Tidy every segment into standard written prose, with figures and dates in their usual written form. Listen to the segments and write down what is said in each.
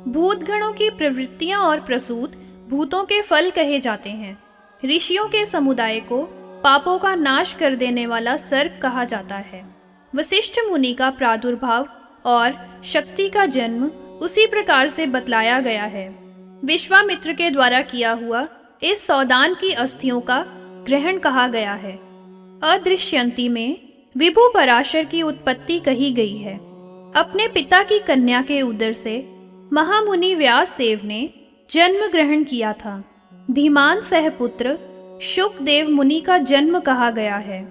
भूतगणों की प्रवृत्तियां और प्रसूत भूतों के फल कहे जाते हैं। ऋषियों के समुदाय को पापों का नाश कर देने वाला सर्ग कहा जाता है। वशिष्ठ मुनि का प्रादुर्भाव और शक्ति का जन्म उसी प्रकार से बतलाया गया है। विश्वामित्र के द्वारा किया हुआ इस सौदान की अस्थियों का ग्रहण कहा गया है। अदृश्यंती में विभु पराशर की उत्पत्ति कही गई है। अपने पिता की कन्या के उदर से महामुनि व्यास देव ने जन्म ग्रहण किया था। धीमान सहपुत्र शुकदेव मुनि का जन्म कहा गया है।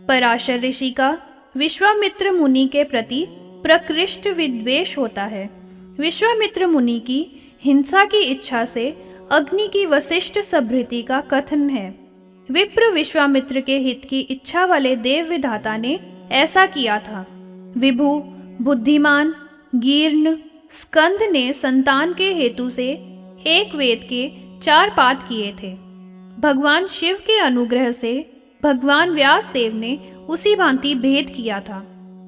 पराशर ऋषि का विश्वामित्र मुनि के प्रति प्रकृष्ट विद्वेष होता है। विश्वामित्र मुनि की हिंसा की इच्छा से अग्नि की वशिष्ठ सभृति का कथन है। विप्र विश्वामित्र के हित की इच्छा वाले देव विधाता ने ऐसा किया था। विभु, बुद्धिमान, गीर्ण, स्कंद ने संतान के हेतु से एक वेद के 4 पाठ किए थे। भगवान शिव के अनुग्रह से भगवान व्यास देव ने उसी भांति भेद किया था।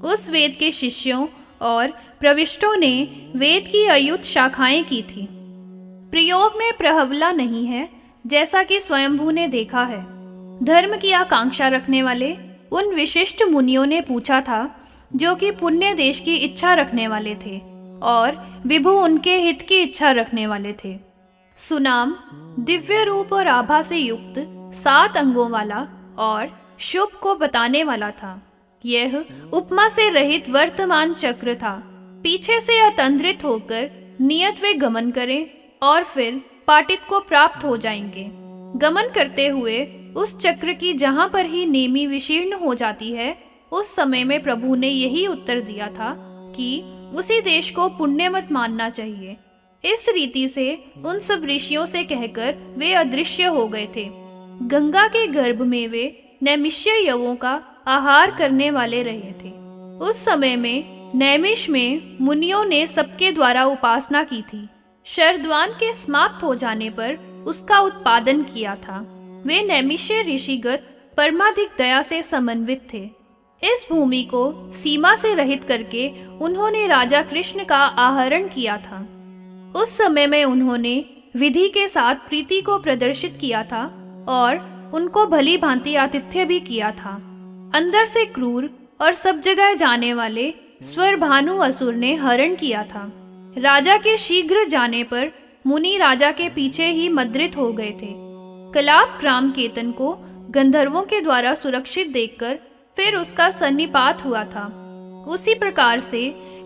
उस वेद के शिष्यों और प्रविष्टों ने वेद की अयुत शाखाएं की थी। प्रयोग में प्रहवला नहीं है, जैसा कि स्वयंभू ने देखा है। धर्म की आकांक्षा रखने वाले उन विशिष्ट मुनियों ने पूछा था, जो कि पुण्य देश की इच्छा रखने वाले थे और विभु उनके हित की इच्छा रखने वाले थे। सुनाम दिव्य रूप और आभा से युक्त 7 अंगों वाला और शुभ को बताने वाला था। यह उपमा से रहित वर्तमान चक्र था। पीछे से अतंद्रित होकर नियत वे गमन करें और फिर पाटित को प्राप्त हो जाएंगे। गमन करते हुए उस चक्र की जहां पर ही नेमी विशीर्ण हो जाती है, उस समय में प्रभु ने यही उत्तर दिया था कि उसी देश को पुण्यमत मानना चाहिए। इस रीति से उन सब ऋषियों से कहकर वे अदृश्य हो गए थे। गंगा के गर्भ में वे नैमिष्य यवों का आहार करने वाले रहे थे। उस समय में नैमिष में मुनियों ने सबके द्वारा उपासना की थी। शरद्वान के समाप्त हो जाने पर उसका उत्पादन किया था। वे नैमिष्य ऋषिगत परमाधिक दया से समन्वित थे। इस भूमि को सीमा से रहित करके उन्होंने राजा कृष्ण का आहरण किया था। उस समय में उन्होंने विधि के साथ प्रीति को प्रदर्शित किया था और उनको भली भांति आतिथ्य भी किया था। अंदर से क्रूर और सब जगह जाने वाले स्वर भानु असुर ने हरण किया था। राजा के शीघ्र जाने पर मुनि राजा के पीछे ही मद्रित हो गए थे। कलाप ग्राम केतन को गंधर्वों के द्वारा सुरक्षित देखकर फिर उसका सन्निपात हुआ था। उसी प्रकार से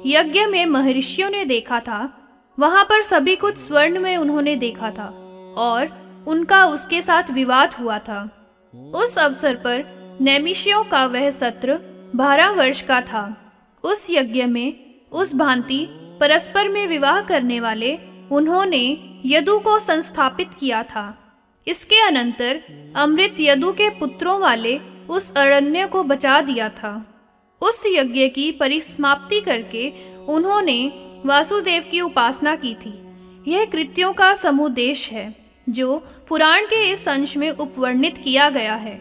यज्ञ में महर्षियों ने देखा था। वहां पर सभी कुछ स्वर्ण में उन्होंने देखा था और उनका उसके साथ विवाद हुआ था। उस अवसर पर नैमिषियों का वह सत्र 12 वर्ष का था। उस यज्ञ में उस भांति परस्पर में विवाह करने वाले उन्होंने यदु को संस्थापित किया था। इसके अनंतर अमृत यदु के पुत्रों वाले उस अरण्य को बचा दिया था। उस यज्ञ की परिसमाप्ति करके उन्होंने वासुदेव की उपासना की थी। यह कृत्यों का समुदेश है जो पुराण के इस अंश में उपवर्णित किया गया है।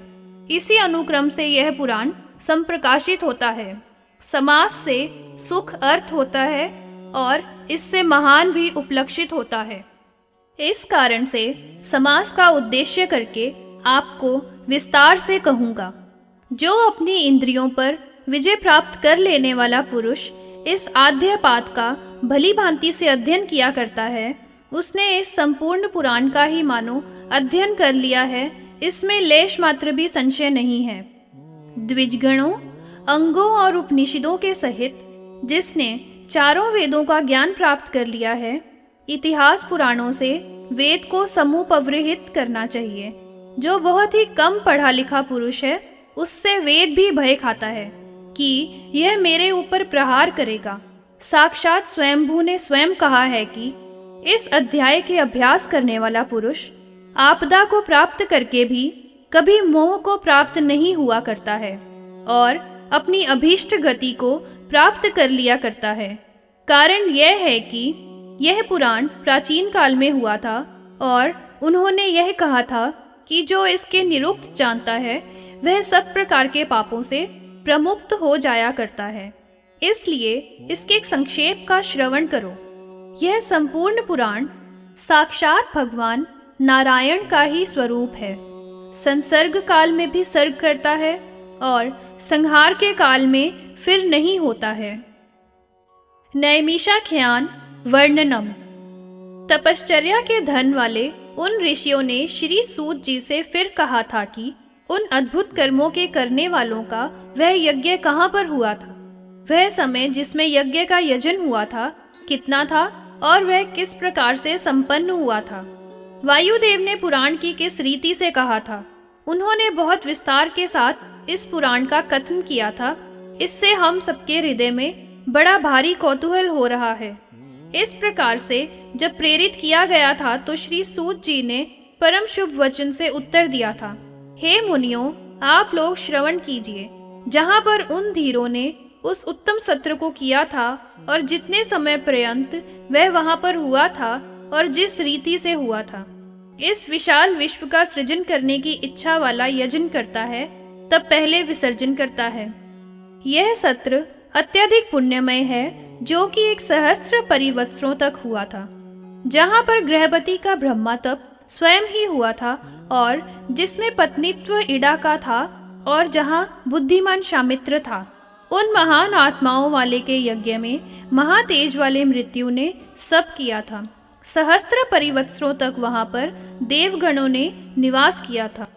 इसी अनुक्रम से यह पुराण संप्रकाशित होता है। समास से सुख अर्थ होता है और इससे महान भी उपलक्षित होता है। इस कारण से समास का उद्देश्य करके आपको विस्तार से कहूँगा। जो अपनी इंद्रियों पर विजय प्राप्त कर लेने वाला पुरुष इस आद्यपाद का भली भांति से अध्ययन किया करता है, उसने इस संपूर्ण पुराण का ही मानो अध्ययन कर लिया है। इसमें लेश मात्र भी संशय नहीं है। द्विजगणों, अंगों और उपनिषदों के सहित जिसने चारों वेदों का ज्ञान प्राप्त कर लिया है, इतिहास पुराणों से वेद को समुपव्रहित करना चाहिए। जो बहुत ही कम पढ़ा लिखा पुरुष है, उससे वेद भी भय खाता है कि यह मेरे ऊपर प्रहार करेगा। साक्षात स्वयंभू ने स्वयं कहा है कि इस अध्याय के अभ्यास करने वाला पुरुष आपदा को प्राप्त करके भी कभी मोह को प्राप्त नहीं हुआ करता है और अपनी अभीष्ट गति को प्राप्त कर लिया करता है। कारण यह है कि यह पुराण प्राचीन काल में हुआ था और उन्होंने यह कहा था कि जो इसके निरुक्त जानता है वह सब प्रकार के पापों से प्रमुक्त हो जाया करता है। इसलिए इसके एक संक्षेप का श्रवण करो। यह संपूर्ण पुराण साक्षात भगवान नारायण का ही स्वरूप है। संसर्ग काल में भी सर्ग करता है और संहार के काल में फिर नहीं होता है। नैमिषाख्यान वर्णनम। तपश्चर्या के धन वाले उन ऋषियों ने श्री सूत जी से फिर कहा था कि उन अद्भुत कर्मों के करने वालों का वह यज्ञ कहाँ पर हुआ था, वह समय जिसमें यज्ञ का यजन हुआ था कितना था और वह किस प्रकार से संपन्न हुआ था। वायुदेव ने पुराण की किस रीति से कहा था। उन्होंने बहुत विस्तार के साथ इस पुराण का कथन किया था। इससे हम सबके हृदय में बड़ा भारी कौतूहल हो रहा है। इस प्रकार से जब प्रेरित किया गया था तो श्री सूत जी ने परम शुभ वचन से उत्तर दिया था, हे मुनियों, आप लोग श्रवण कीजिए। जहाँ पर उन धीरों ने उस उत्तम सत्र को किया था और जितने समय पर्यंत वह वहाँ पर हुआ था और जिस रीति से हुआ था, इस विशाल विश्व का सृजन करने की इच्छा वाला यजन करता है तब पहले विसर्जन करता है। यह सत्र अत्यधिक पुण्यमय है जो कि 1 सहस्त्र परिवत्सरों तक हुआ था, जहाँ पर गृहपति का ब्रह्मा तप स्वयं ही हुआ था और जिसमें पत्नीत्व इड़ा का था और जहाँ बुद्धिमान शामित्र था। उन महान आत्माओं वाले के यज्ञ में महातेज वाले मृत्यु ने सब किया था। सहस्त्र परिवत्सरों तक वहां पर देवगणों ने निवास किया था।